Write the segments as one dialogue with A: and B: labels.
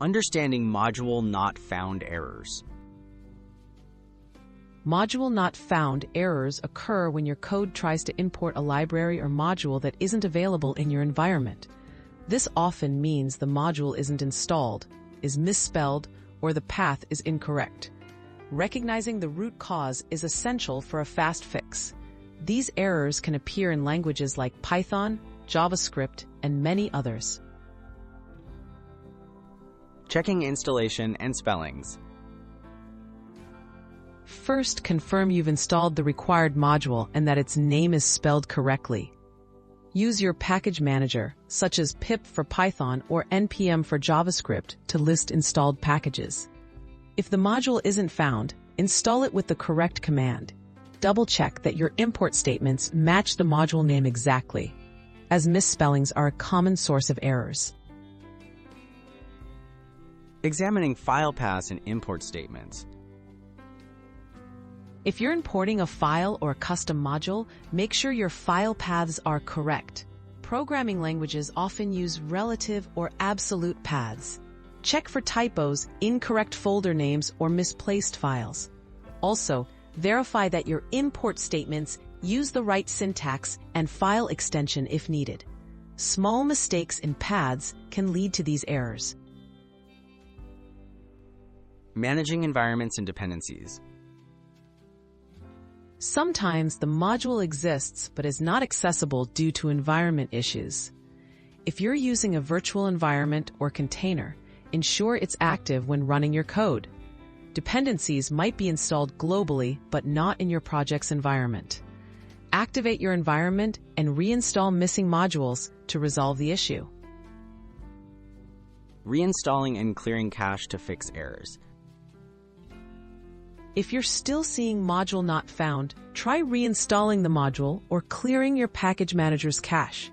A: Understanding module not found errors.
B: Module not found errors occur when your code tries to import a library or module that isn't available in your environment. This often means the module isn't installed, is misspelled, or the path is incorrect. Recognizing the root cause is essential for a fast fix. These errors can appear in languages like Python, JavaScript, and many others.
A: Checking installation and spellings.
B: First, confirm you've installed the required module and that its name is spelled correctly. Use your package manager, such as pip for Python or npm for JavaScript, to list installed packages. If the module isn't found, install it with the correct command. Double-check that your import statements match the module name exactly, as misspellings are a common source of errors.
A: Examining file paths and import statements.
B: If you're importing a file or a custom module, make sure your file paths are correct. Programming languages often use relative or absolute paths. Check for typos, incorrect folder names, or misplaced files. Also, verify that your import statements use the right syntax and file extension if needed. Small mistakes in paths can lead to these errors.
A: Managing environments and dependencies.
B: Sometimes the module exists but is not accessible due to environment issues. If you're using a virtual environment or container, ensure it's active when running your code. Dependencies might be installed globally but not in your project's environment. Activate your environment and reinstall missing modules to resolve the issue.
A: Reinstalling and clearing cache to fix errors.
B: If you're still seeing module not found, try reinstalling the module or clearing your package manager's cache.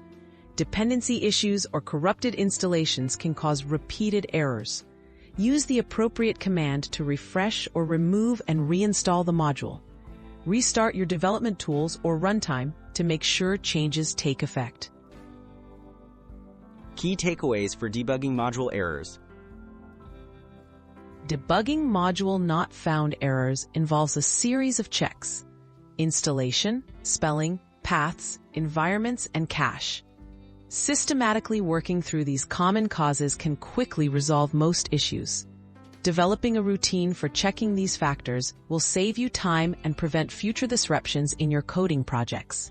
B: Dependency issues or corrupted installations can cause repeated errors. Use the appropriate command to refresh or remove and reinstall the module. Restart your development tools or runtime to make sure changes take effect.
A: Key takeaways for debugging module errors.
B: Debugging module not found errors involves a series of checks: installation, spelling, paths, environments, and cache. Systematically working through these common causes can quickly resolve most issues. Developing a routine for checking these factors will save you time and prevent future disruptions in your coding projects.